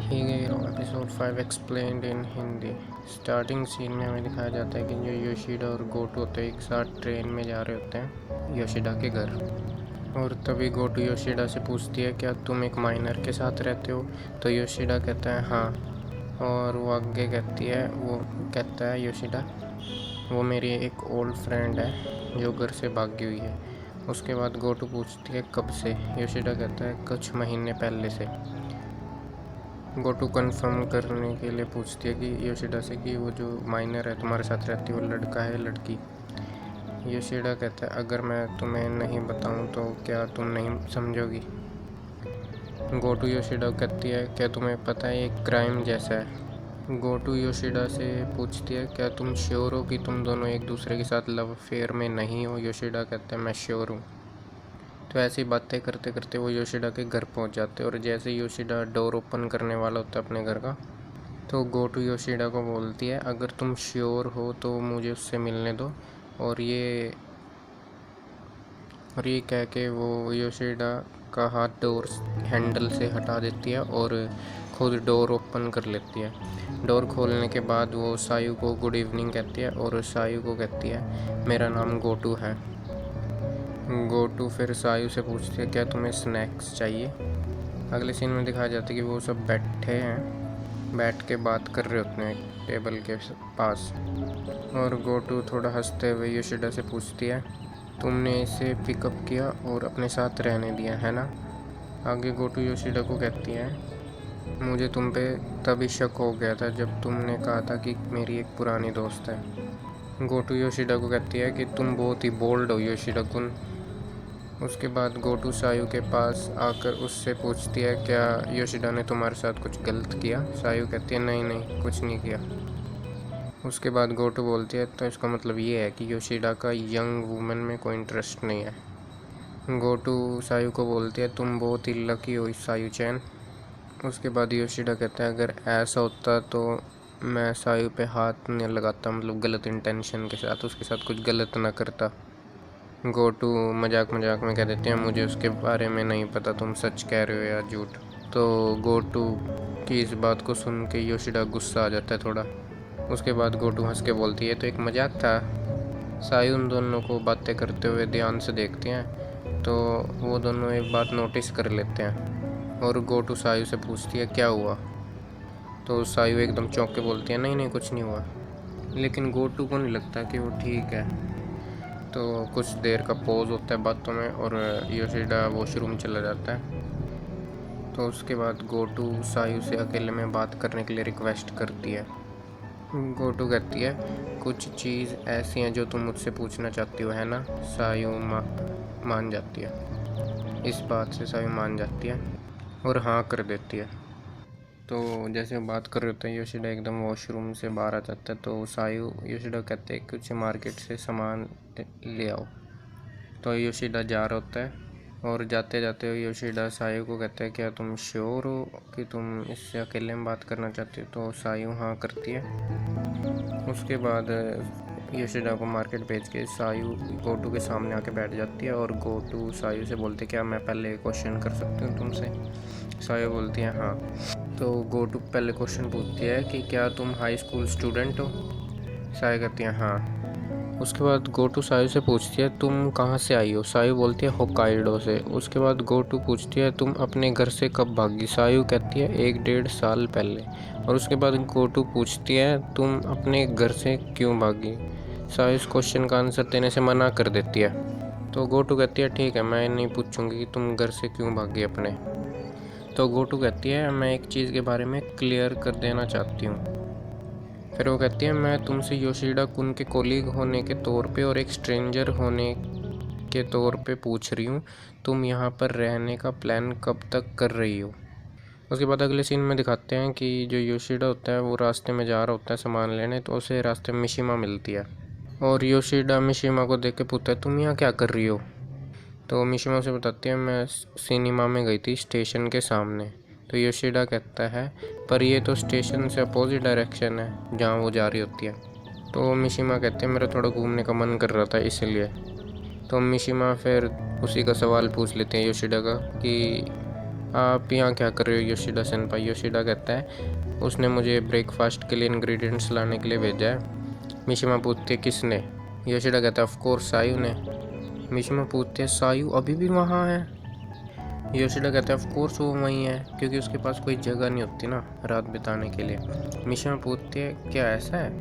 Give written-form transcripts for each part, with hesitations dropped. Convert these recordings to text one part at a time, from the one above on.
Hero episode 5 explained in Hindi. Starting scene में हमें दिखाया जाता है कि जो योशिडा और गोटू होते हैं एक साथ ट्रेन में जा रहे होते हैं योशिडा के घर। और तभी गोटू योशिडा से पूछती है क्या तुम एक माइनर के साथ रहते हो। तो योशिडा कहता है हाँ। और वो आगे कहता है योशिडा वो मेरी एक ओल्ड फ्रेंड है जो घर से भागी हुई है। उसके बाद गोटू पूछती है कब से। योशिडा कहता है कुछ महीने पहले से। गोटू कंफर्म करने के लिए पूछती है कि योशिडा से कि वो जो माइनर है तुम्हारे साथ रहती है वो लड़का है लड़की। योशिडा कहता है अगर मैं तुम्हें नहीं बताऊं तो क्या तुम नहीं समझोगी। गोटू योशिडा कहती है क्या तुम्हें पता है ये क्राइम जैसा है। गोटू योशिडा से पूछती है क्या तुम श्योर हो कि तुम दोनों एक दूसरे के साथ लव अफेयर में नहीं हो। योशिडा कहता है मैं श्योर हूँ। तो ऐसी बातें करते करते वो योशिडा के घर पहुंच जाते हैं और जैसे योशिडा डोर ओपन करने वाला होता है अपने घर का तो गोटू योशिडा को बोलती है अगर तुम श्योर हो तो मुझे उससे मिलने दो। और ये कह के वो योशिडा का हाथ डोर हैंडल से हटा देती है और खुद डोर ओपन कर लेती है। डोर खोलने के बाद वो सायू को गुड इवनिंग कहती है और सायू को कहती है मेरा नाम गोटू है। गोटू फिर सायू से पूछती है क्या तुम्हें स्नैक्स चाहिए। अगले सीन में दिखाया जाता है कि वो सब बैठ के बात कर रहे होते हैं टेबल के पास। और गोटू थोड़ा हंसते हुए योशिडा से पूछती है तुमने इसे पिकअप किया और अपने साथ रहने दिया है ना। आगे गोटू योशिडा को कहती है मुझे तुम पे तभी शक हो गया था जब तुमने कहा था कि मेरी एक पुरानी दोस्त है। गोटू योशिडा को कहती है कि तुम बहुत ही बोल्ड हो योशिडा कुन। उसके बाद गोटू सायू के पास आकर उससे पूछती है क्या योशिडा ने तुम्हारे साथ कुछ गलत किया। सायू कहती है नहीं नहीं कुछ नहीं किया। उसके बाद गोटू बोलती है तो इसका मतलब ये है कि योशिडा का यंग वुमेन में कोई इंटरेस्ट नहीं है। गोटू सायू को बोलती है तुम बहुत ही लकी हो सायू चैन। उसके बाद योशिडा कहता है अगर ऐसा होता तो मैं सायू पे हाथ नहीं लगाता मतलब गलत इंटेंशन के साथ उसके साथ कुछ गलत ना करता। गोटू मजाक में कह देते हैं मुझे उसके बारे में नहीं पता तुम सच कह रहे हो या झूठ। तो गोटू की इस बात को सुन के योशिडा गुस्सा आ जाता है थोड़ा। उसके बाद गोटू हंस के बोलती है तो एक मजाक था। सायू उन दोनों को बातें करते हुए ध्यान से देखते हैं तो वो दोनों एक बात नोटिस कर लेते हैं और गोटू सायू से पूछती है क्या हुआ। तो सायू एकदम चौंक के बोलती है नहीं नहीं कुछ नहीं हुआ। लेकिन गोटू को नहीं लगता कि वो ठीक है। तो कुछ देर का पॉज होता है बातों में और योशिडा वॉशरूम चला जाता है। तो उसके बाद गोटू सायू से अकेले में बात करने के लिए रिक्वेस्ट करती है। गोटू कहती है कुछ चीज़ ऐसी हैं जो तुम मुझसे पूछना चाहती हो है ना। सायू मान जाती है। इस बात से सायू मान जाती है और हाँ कर देती है। तो जैसे बात कर रहे होते हैं योशिडा एकदम वॉशरूम से बाहर आ जाता है तो सायू योशिडा कहते हैं कुछ मार्केट से सामान ले आओ। तो योशिडा जा रहा होता है और जाते जाते योशिडा सायू को कहता है क्या तुम श्योर हो कि तुम इससे अकेले में बात करना चाहती हो। तो सायू हाँ करती है। उसके बाद योशिडा को मार्केट भेज के सायू गोटू के सामने आके बैठ जाती है और गोटू सायू से बोलते क्या मैं पहले क्वेश्चन कर सकती हूँ तुमसे। सायू बोलती है हाँ। तो गोटू पहले क्वेश्चन पूछती है कि क्या तुम हाई स्कूल स्टूडेंट हो। सायू कहती है हाँ। उसके बाद गोटू सायू से पूछती है तुम कहाँ से आई हो। सायू बोलती है होक्काइडो से। उसके बाद गोटू पूछती है तुम अपने घर से कब भागी। सायू कहती है 1-1.5 साल पहले। और उसके बाद गोटू पूछती है तुम अपने घर से क्यों भागी। सायू इस क्वेश्चन का आंसर देने से मना कर देती है। तो गोटू कहती है ठीक है मैं नहीं पूछूंगी कि तुम घर से क्यों भागी अपने। तो गोटू कहती है मैं एक चीज़ के बारे में क्लियर कर देना चाहती हूँ। फिर वो कहती है मैं तुमसे योशिडा कुन के कोलीग होने के तौर पे और एक स्ट्रेंजर होने के तौर पे पूछ रही हूँ तुम यहाँ पर रहने का प्लान कब तक कर रही हो। उसके बाद अगले सीन में दिखाते हैं कि जो योशिडा होता है वो रास्ते में जा रहा होता है सामान लेने तो उसे रास्ते में मिशिमा मिलती है। और योशिडा मिशिमा को देख के पूछता है तुम यहाँ क्या कर रही हो। तो मिशिमा उसे बताती है मैं सिनेमा में गई थी स्टेशन के सामने। तो योशिडा कहता है पर ये तो स्टेशन से अपोजिट डायरेक्शन है जहाँ वो जा रही होती है। तो मिशिमा कहते हैं मेरा थोड़ा घूमने का मन कर रहा था इसलिए। तो मिशिमा फिर उसी का सवाल पूछ लेते हैं योशिडा का कि आप यहाँ क्या कर रहे हो योशिडा सेनपाई? योशिडा कहता है उसने मुझे ब्रेकफास्ट के लिए इंग्रेडिएंट्स लाने के लिए भेजा है। मिशिमा पूछती है किसने? योशिडा कहता है ऑफ कोर्स सायू ने। मिशिमा पूछती है सायू अभी भी वहाँ है? योशिडा कहता है ऑफ कोर्स वो वहीं है, क्योंकि उसके पास कोई जगह नहीं होती ना रात बिताने के लिए। मिशिमा पूछती है क्या ऐसा है?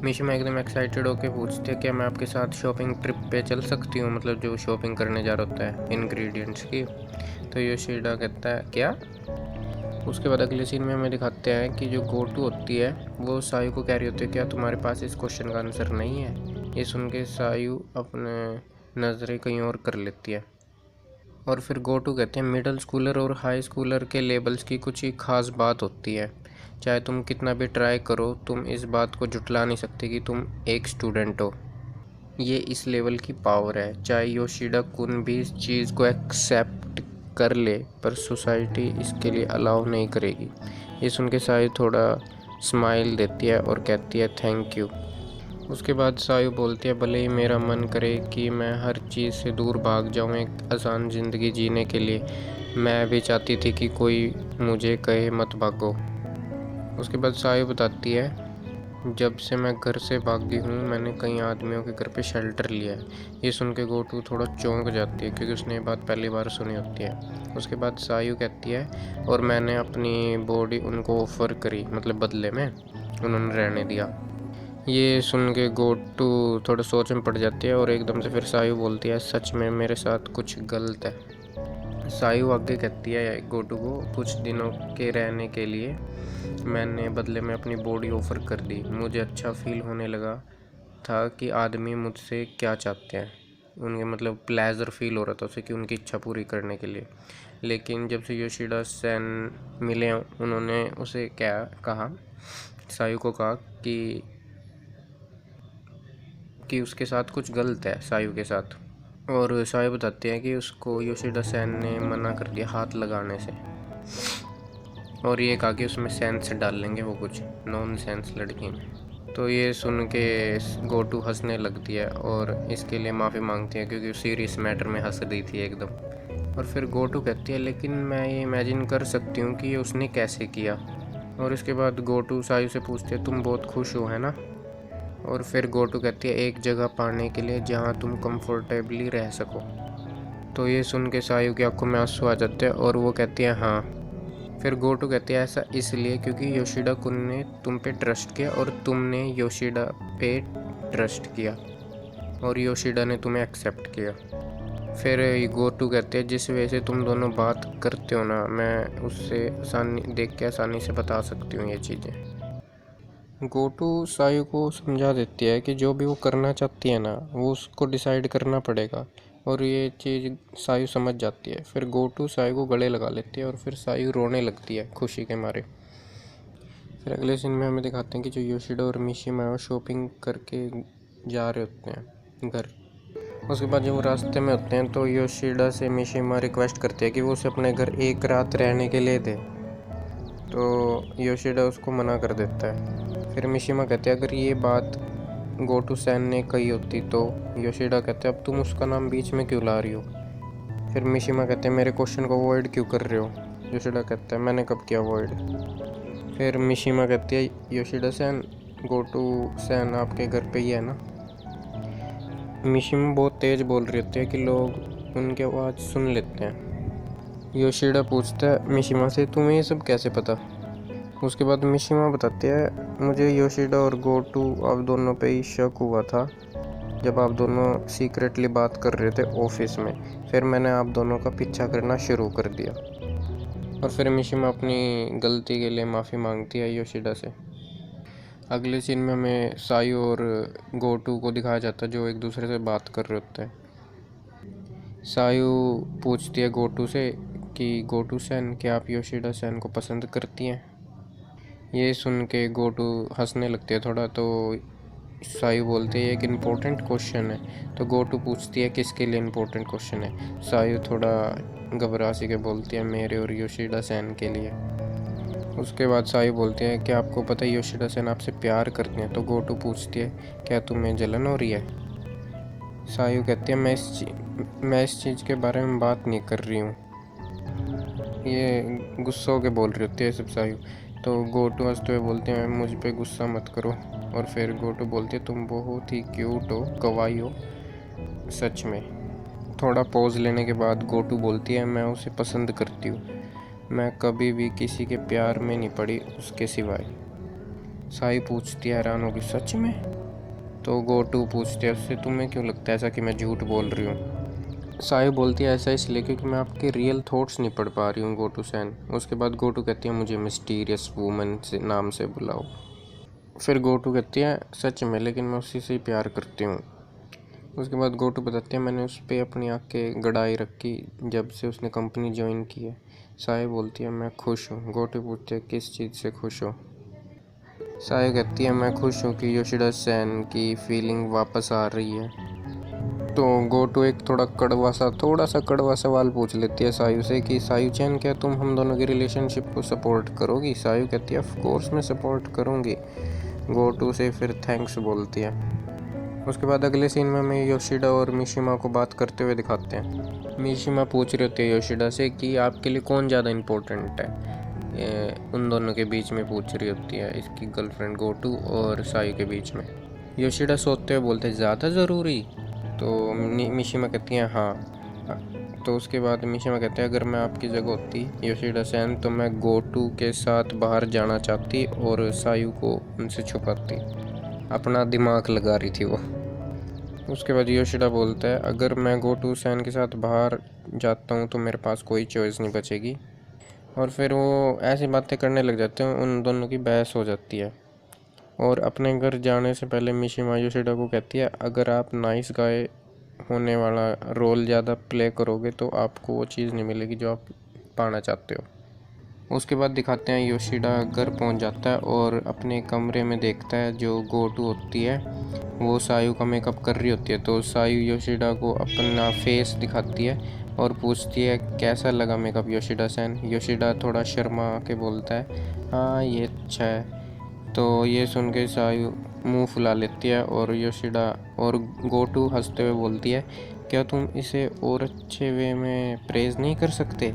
मिशिमा एकदम एक्साइटेड होकर पूछती है क्या मैं आपके साथ शॉपिंग ट्रिप पे चल सकती हूँ, मतलब जो शॉपिंग करने जा रहा होता है इंग्रेडिएंट्स की। तो योशिडा कहता है क्या? उसके बाद अगले सीन में हमें दिखाते हैं कि जो गोटू होती है वो सायू को कह रही होती है क्या तुम्हारे पास इस क्वेश्चन का आंसर नहीं है? ये सुन के सायू अपने नज़रें कहीं और कर लेती है। और फिर गोटू कहते हैं मिडिल स्कूलर और हाई स्कूलर के लेबल्स की कुछ ही ख़ास बात होती है, चाहे तुम कितना भी ट्राई करो तुम इस बात को जुटला नहीं सकते कि तुम एक स्टूडेंट हो। ये इस लेवल की पावर है, चाहे योशिडा कुन भी इस चीज़ को एक्सेप्ट कर ले पर सोसाइटी इसके लिए अलाउ नहीं करेगी। ये सुन के सायू थोड़ा स्माइल देती है और कहती है थैंक यू। उसके बाद सायू बोलती है भले ही मेरा मन करे कि मैं हर चीज़ से दूर भाग जाऊं एक आसान ज़िंदगी जीने के लिए, मैं भी चाहती थी कि कोई मुझे कहे मत भागो। उसके बाद सायू बताती है जब से मैं घर से भागी हूँ मैंने कई आदमियों के घर पे शेल्टर लिया है। ये सुन के गोटू थोड़ा चौंक जाती है क्योंकि उसने ये बात पहली बार सुनी होती है। उसके बाद सायू कहती है और मैंने अपनी बॉडी उनको ऑफ़र करी, मतलब बदले में उन्होंने रहने दिया। ये सुन के गोटू थोड़ा सोच में पड़ जाती है और एकदम से फिर सायू बोलती है सच में मेरे साथ कुछ गलत है। सायू आगे कहती है गोटू को कुछ दिनों के रहने के लिए मैंने बदले में अपनी बॉडी ऑफ़र कर दी। मुझे अच्छा फील होने लगा था कि आदमी मुझसे क्या चाहते हैं, उनके मतलब प्लेजर फील हो रहा था उसे कि उनकी इच्छा पूरी करने के लिए। लेकिन जब से योशिडा सेन मिले उन्होंने उसे क्या कहा, सायू को कहा कि उसके साथ कुछ गलत है सायू के साथ। और सायू बताते हैं कि उसको योशिडा सेन ने मना कर दिया हाथ लगाने से और ये कहा कि उसमें सेंस डाल लेंगे वो कुछ नॉन सेंस लड़की में। तो ये सुन के गोटू हंसने लगती है और इसके लिए माफ़ी मांगती है क्योंकि सीरियस मैटर में हंस रही थी एकदम। और फिर गोटू कहती है लेकिन मैं ये इमेजिन कर सकती हूँ कि ये उसने कैसे किया। और इसके बाद गोटू सायू से पूछती है तुम बहुत खुश हो है ना? और फिर गोटू कहती है एक जगह पाने के लिए जहाँ तुम कंफर्टेबली रह सको। तो ये सुन के सायू की आंखों में आंसू आ जाते हैं और वो कहती है हाँ। फिर गोटू कहती है ऐसा इसलिए क्योंकि योशिडा कुन ने तुम पे ट्रस्ट किया और तुमने योशिडा पे ट्रस्ट किया और योशिडा ने तुम्हें एक्सेप्ट किया। फिर गोटू कहते हैं जिस वजह से तुम दोनों बात करते हो ना मैं उससे देख के आसानी से बता सकती हूँ ये चीज़ें। गोटू सायू को समझा देती है कि जो भी वो करना चाहती है ना वो उसको डिसाइड करना पड़ेगा और ये चीज़ सायू समझ जाती है। फिर गोटू सायू को गले लगा लेती है और फिर सायू रोने लगती है खुशी के मारे। फिर अगले सीन में हमें दिखाते हैं कि जो योशिडा और मिशिमा है वो शॉपिंग करके जा रहे होते हैं घर। उसके बाद जब वो रास्ते में होते हैं तो योशिडा से मिशिमा रिक्वेस्ट करती है कि वो उसे अपने घर एक रात रहने के लिए दे, तो योशिडा उसको मना कर देता है। फिर मिशिमा कहते हैं अगर ये बात गोटू सेन ने कही होती तो। योशिडा कहते हैं अब तुम उसका नाम बीच में क्यों ला रही हो? फिर मिशिमा कहते हैं मेरे क्वेश्चन को अवॉइड क्यों कर रहे हो? योशिडा कहता है मैंने कब किया अवॉइड? फिर मिशिमा कहती है योशिडा सेन गोटू सेन आपके घर पे ही है ना? मिशिमा बहुत तेज़ बोल रही होती है कि लोग उनकी आवाज़ सुन लेते हैं। योशिडा पूछता है मिशिमा से तुम्हें ये सब कैसे पता? उसके बाद मिशिमा बताती है मुझे योशिडा और गोटू आप दोनों पे ही शक हुआ था जब आप दोनों सीक्रेटली बात कर रहे थे ऑफिस में, फिर मैंने आप दोनों का पीछा करना शुरू कर दिया। और फिर मिशिमा अपनी गलती के लिए माफ़ी मांगती है योशिडा से। अगले सीन में हमें सायू और गोटू को दिखाया जाता है जो एक दूसरे से बात कर रहे होते हैं। सायू पूछती है गोटू से कि गोटू सेन क्या आप योशिडा सेन को पसंद करती हैं? ये सुन के गोटू हंसने लगती है थोड़ा, तो सायू बोलते हैं एक इम्पोर्टेंट क्वेश्चन है। तो गोटू पूछती है किसके लिए इम्पोर्टेंट क्वेश्चन है? सायू थोड़ा घबरा सी के बोलती है मेरे और योशिडा सेन के लिए। उसके बाद सायू बोलती है क्या आपको पता है योशिडा सेन आपसे प्यार करती हैं? तो गोटू पूछती है क्या तुम्हें जलन हो रही है? सायू कहती है मैं इस चीज़ के बारे में बात नहीं कर रही हूँ। ये गुस्सा होके बोल रही होती है सब सायु। तो गोटू हंसते हुए बोलते हैं मुझ पे गुस्सा मत करो। और फिर गोटू बोलती है तुम बहुत ही क्यूट हो, कवाई हो सच में। थोड़ा पॉज लेने के बाद गोटू बोलती है मैं उसे पसंद करती हूँ, मैं कभी भी किसी के प्यार में नहीं पड़ी उसके सिवाय। सायु पूछती है हैरान होगी सच में? तो गोटू पूछते हैं उससे तुम्हें क्यों लगता है ऐसा कि मैं झूठ बोल रही हूँ? सायु बोलती है ऐसा इसलिए क्योंकि मैं आपके रियल थॉट्स नहीं पढ़ पा रही हूँ गोटू सैन। उसके बाद गोटू कहती है मुझे मिस्टीरियस वूमन से नाम से बुलाओ। फिर गोटू कहती है सच में, लेकिन मैं उसी से ही प्यार करती हूँ। उसके बाद गोटू बताती है मैंने उस पर अपनी आंखें गड़ाई रखी जब से उसने कंपनी ज्वाइन की है। सायु बोलती है मैं खुश हूँ। गोटू पूछते है किस चीज़ से खुश हो? सायु कहती है मैं खुश हूँ कि योशिदा सैन की फीलिंग वापस आ रही है। तो गोटू एक थोड़ा सा कड़वा सवाल पूछ लेती है सायु से कि सायु चैन क्या तुम हम दोनों की रिलेशनशिप को सपोर्ट करोगी? सायु कहती है ऑफ कोर्स मैं सपोर्ट करूँगी। गोटू से फिर थैंक्स बोलती है। उसके बाद अगले सीन में हमें योशिदा और मिशिमा को बात करते हुए दिखाते हैं। मिशिमा पूछ रही होती है योशिदा से कि आपके लिए कौन ज़्यादा इम्पोर्टेंट है। उन दोनों के बीच में पूछ रही होती है, इसकी गर्लफ्रेंड गोटू और सायु के बीच में। योशिदा सोचते हुए बोलते हैं ज़्यादा ज़रूरी? तो मिशिमा कहती हैं हाँ। तो उसके बाद मिशिमा कहते हैं अगर मैं आपकी जगह होती योशिदा सैन तो मैं गोटू के साथ बाहर जाना चाहती और सायु को उनसे छुपाती। अपना दिमाग लगा रही थी वो। उसके बाद योशिदा बोलता है अगर मैं गोटू सैन के साथ बाहर जाता हूँ तो मेरे पास कोई चॉइस नहीं बचेगी। और फिर वो ऐसी बातें करने लग जाते हैं, उन दोनों की बहस हो जाती है। और अपने घर जाने से पहले मिशिमा योशिदा को कहती है अगर आप नाइस गाय होने वाला रोल ज़्यादा प्ले करोगे तो आपको वो चीज़ नहीं मिलेगी जो आप पाना चाहते हो। उसके बाद दिखाते हैं योशिदा घर पहुंच जाता है और अपने कमरे में देखता है जो गोटू होती है वो सायु का मेकअप कर रही होती है। तो सायु योशिदा को अपना फेस दिखाती है और पूछती है कैसा लगा मेकअप योशिदा सैन? योशिदा थोड़ा शर्मा के बोलता है हाँ ये अच्छा है। तो ये सुन के सायु मुंह फुला लेती है और योशिदा और गोटू हंसते हुए बोलती है क्या तुम इसे और अच्छे वे में प्रेज़ नहीं कर सकते?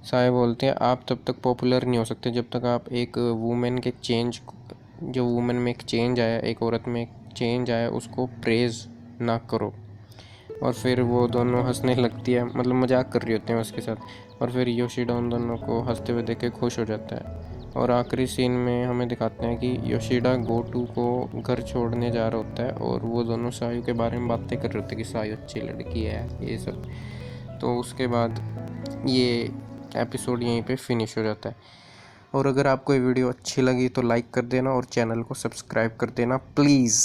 साय बोलते हैं आप तब तक पॉपुलर नहीं हो सकते जब तक आप एक वुमेन के चेंज, जो वुमेन में एक चेंज आया, एक औरत में एक चेंज आया, उसको प्रेज़ ना करो। और फिर वो दोनों हंसने लगती है, मतलब मजाक कर रही होते हैं उसके साथ। और फिर योशिदा उन दोनों को हंसते हुए देख के खुश हो जाता है। और आखिरी सीन में हमें दिखाते हैं कि योशिदा गोटू को घर छोड़ने जा रहा होता है और वो दोनों सायु के बारे में बातें कर रहे होते हैं कि सायु अच्छी लड़की है ये सब। तो उसके बाद ये एपिसोड यहीं पे फिनिश हो जाता है। और अगर आपको ये वीडियो अच्छी लगी तो लाइक कर देना और चैनल को सब्सक्राइब कर देना प्लीज़।